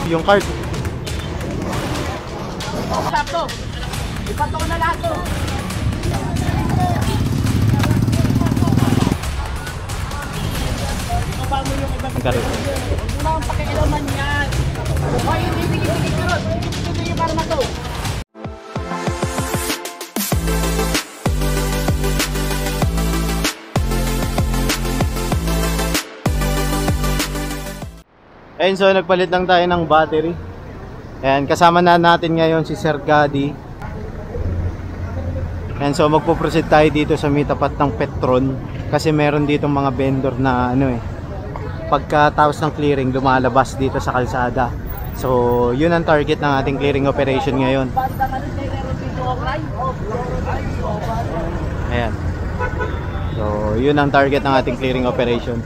yung cart. Sakto. Ipato ko na lahat to. Baba mo yung ibang cart. Huwag mo naman pakialaman yan. Hoy, hindi tigil-tigil ka ron. Tigil-tigil yung karma to. Ayun, so nagpalit lang tayo ng battery. Ayan, kasama na natin ngayon si Sir Gaddy. Ayan, so magpo-proceed tayo dito sa may tapat ng Petron. Kasi meron dito mga vendor na ano eh, pagkatapos ng clearing lumalabas dito sa kalsada. So yun ang target ng ating clearing operation ngayon. Ayan, so yun ang target ng ating clearing operation.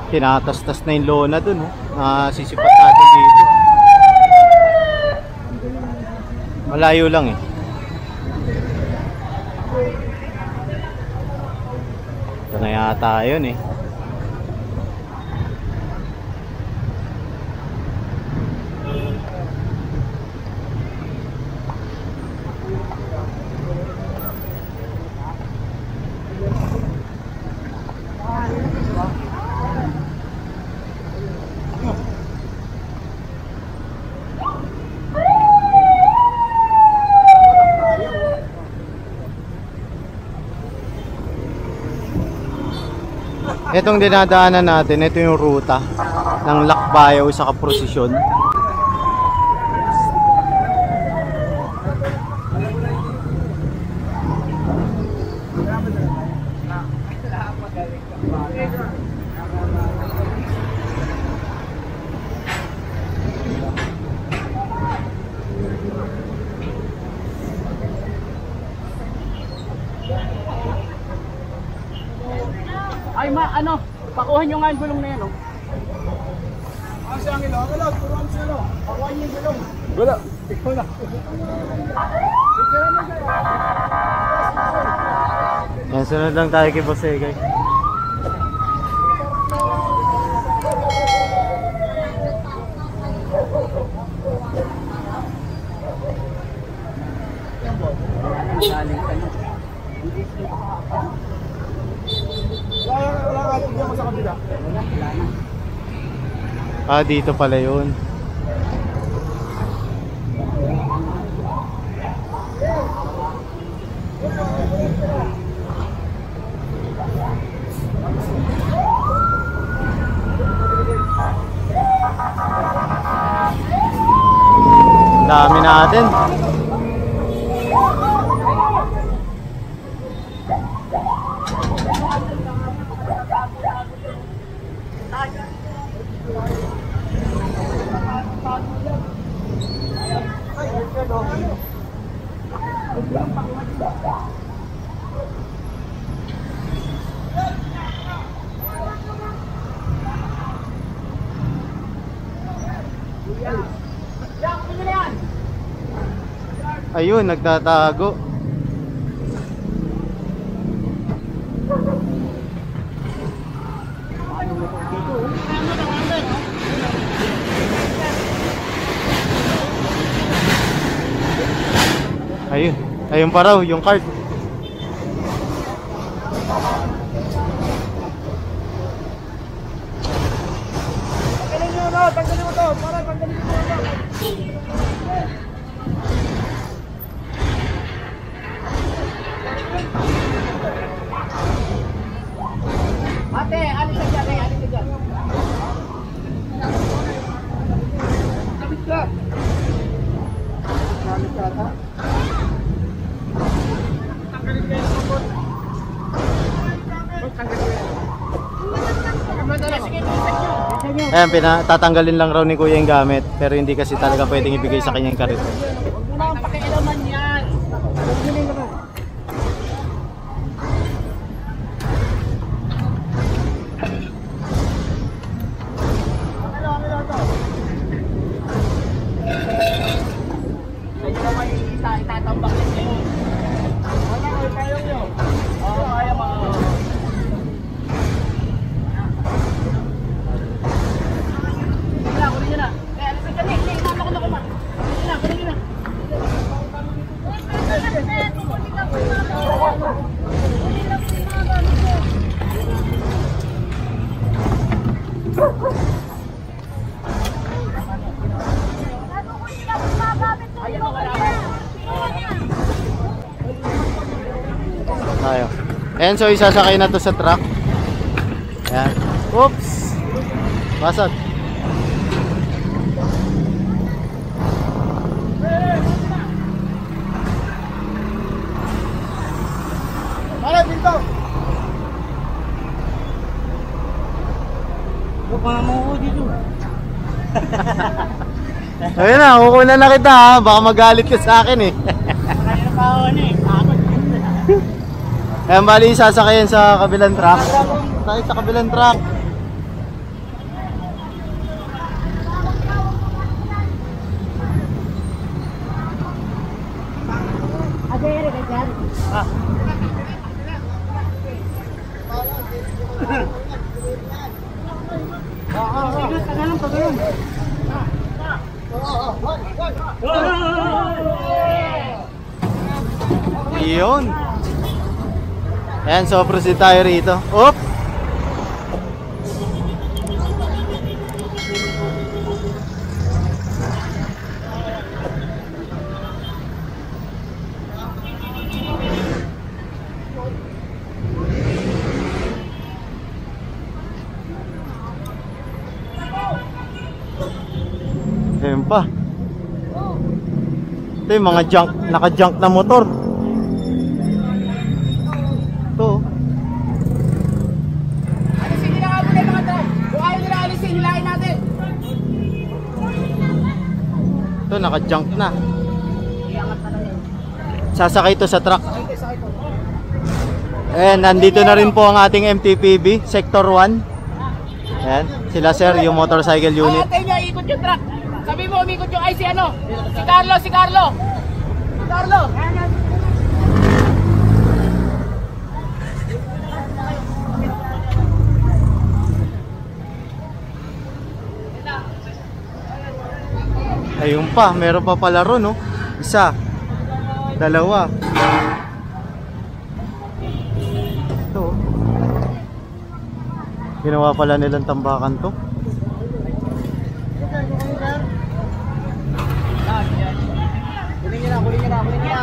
Tinatastas na yung lona dun, sisipat natin dito. Malayo lang eh. Ito na yata yun eh. Itong dinadaanan natin, ito yung ruta ng Lakbayaw sa Kaprosisyon. Ay ano, pakuha nyo nga yung gulong na yan, oh. Ang siyang ilo, turuan siya ilo. Pakuha niyo yung gulong. Wala. Ikaw na. Yan, sunod lang tayo kay Boss Egay. Wala ka, tignan mo sa kabila. Ah, dito pala yun. Dami natin. Ayun, nagtatago. Ayun, ayun pa raw yung card. Tanggalin mo to, para tanggalin mo to. Ate, alis ka dyan, alis ka dyan. Kapit ka. Kapit ka ata. Tanggalin kayo sa bot. Tanggalin kayo. Sige, Ayan, tatanggalin lang raw ni Kuya yung gamit. Pero hindi kasi talaga pwedeng ibigay sa kanya yung karito. Huwag mo na ang pakialaman yan. Bumili naman. Kaya naman yung itatambak yan ngayon. Wala kayo kayo nyo. Oo, kaya mga... Kunin nyo na. Kaya alis ka dyan. Inama ko na kuma. Kunin nyo na. Tayo. Ayan, so isasakay na to sa truck. Ayan. Oops! Basag. Mara, dito! Huwag mga muho dito. Ayun na, kukunan na kita ha. Baka magalit ka sa akin eh. Kaya na pa ako eh. Ayan, bali sasakayan sa kabilang truck. Tayo sa kabilang truck. Adere ka dyan. Sige, tagalong, tagalong. Yun. Ayan, so proceed tayo rito. Oop! Ayan pa. Ito yung mga junk, naka-junk na motor. Ito. Alisin nila nga muna yung mga truck. Kung ayaw nila alisin, hilahin natin. Ito, naka-junk na. Sasakay ito sa truck. Ayan, nandito na rin po ang ating MTPB, Sector 1. Ayan, sila sir, yung motorcycle unit. Ate niya, ikot yung truck. Sabi mo, umikot yung IC ano? Si Carlo, si Carlo. Si Carlo. Ayun pa, meron pa pala ron, no? Isa, dalawa. Ito. Ginawa pala nilang tambakan to. Kunin niyo na, kunin niyo na, kunin niyo na.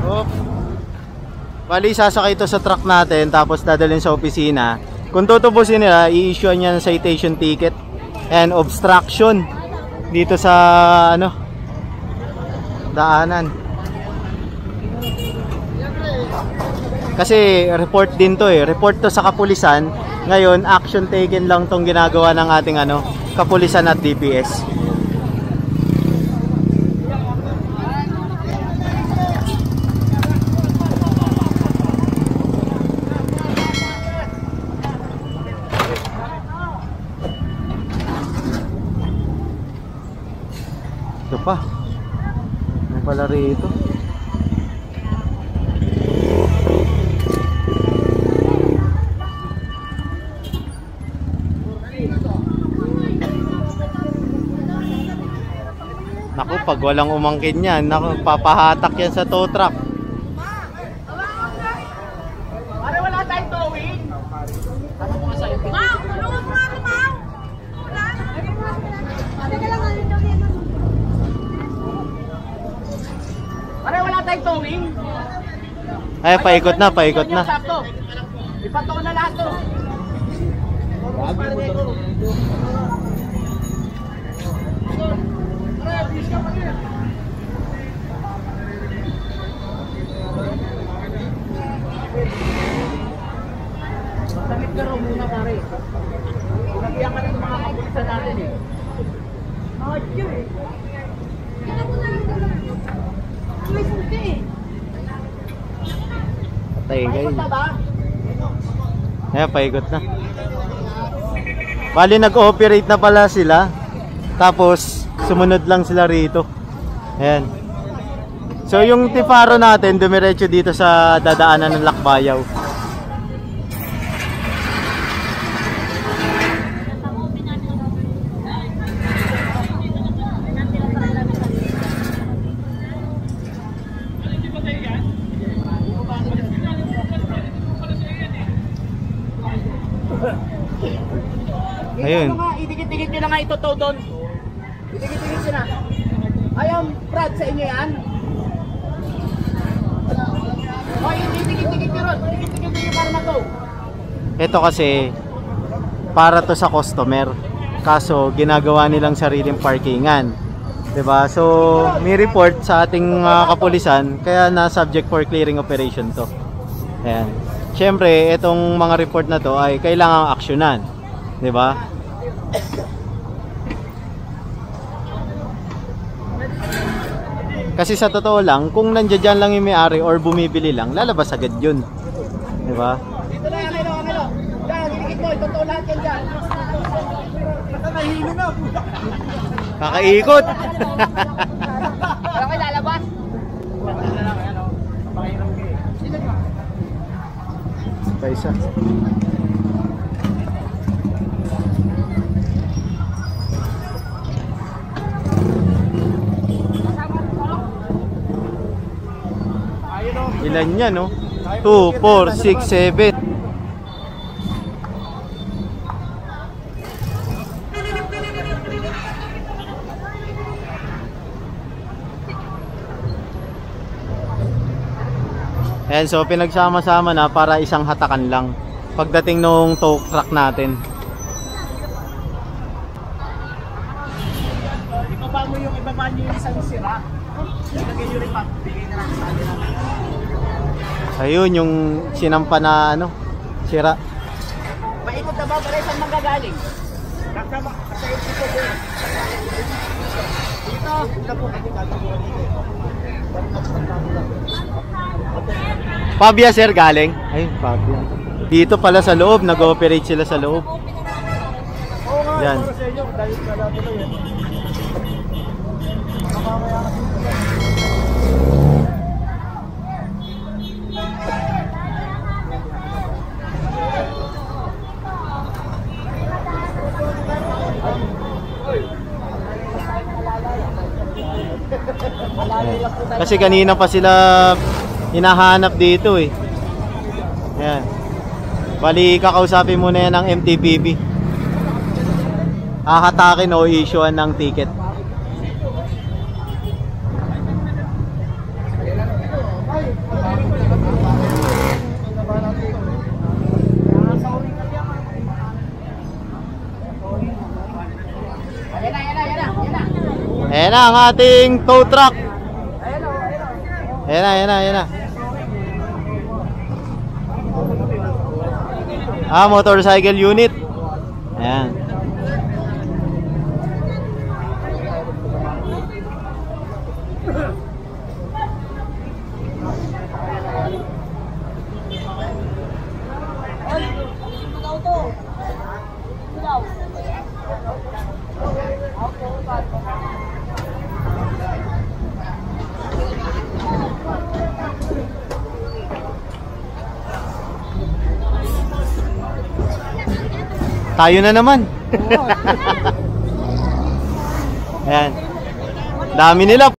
Oh. Bali, sasakay ito sa truck natin, tapos dadalhin sa opisina. Kung tutubusin nila, i-issue niya ng citation ticket and obstruction dito sa ano, daanan. Kasi report din to eh, report to sa kapulisan. Ngayon, action taken lang tong ginagawa ng ating ano, kapulisan at DPS. Ito pa. May pala rito. Naku, pag walang umangkin yan, naku, papahatak yan sa tow truck. Pare, wala tayong towing. Ano ko sa'yo? Mau, tulungan mo natin, Mau. Wala. Teka lang, ano daw yan? Pare, wala tayong towing. Ay, paikot na, paikot na. Ipato ko na lahat to. Magdamit ka raw muna, pare. Nabiyan ka ng mga kapulisan natin eh. Ayun eh. May suki eh. Patay guys. Paikot na ba? Ayan, paikot na. Bali, nag-ooperate na pala sila. Tapos, sumunod lang sila rito. Ayan. So, yung Tifaro natin, dumiretso dito sa dadaanan ng Lakbayaw. Ayun. Idikit-dikit nyo na nga ito to doon. Idikit-dikit nyo na. Ayun, Brad, sa inyo yan. O, idikit-dikit nyo ron. Idikit-dikit nyo para na to. Ito kasi, para to sa customer. Kaso, ginagawa nilang sariling parkingan. 'Di ba? So, may report sa ating kapulisan, kaya na subject for clearing operation to. Ayan. Siyempre, itong mga report na to ay kailangang aksyonan. 'Di ba? Kasi sa totoo lang, kung nandiyan lang yung may-ari or bumibili lang, lalabas agad yun. 'Di ba? Dito na yan, Angelo. Yan, idikit mo. Totoo lahat yan dyan. Nakahilo na. Kakaikot. Wala kayo lalabas. Pa isa. Ilan yan, no? 2, 4, 6, 7. Ayan, so pinagsama-sama na para isang hatakan lang pagdating nung tow truck natin. Ibaba mo yung isang sira. Lagay nyo rin pa. Bigay na lang sa atin. Ayun, yung sinampa na ano, sira. Paikot na ba? Para saan manggagaling? Kasama. Kasi ito po. Dito. Dito po. Pabia sir galing? Ay, Pabia. Dito pala sa loob, nag-ooperate sila sa loob. Yan. Para sa inyo, dahil sa lahat ito yan. Kasi kanina pa sila hinahanap dito eh. Yan. Bali, kakausapin muna yan ng MTPB. Hahatakin o issuean ng ticket. Ayan na ang ating tow truck. Ayan na. Motorcycle unit. Ayan. Tayo na naman. Ayan. Dami nila.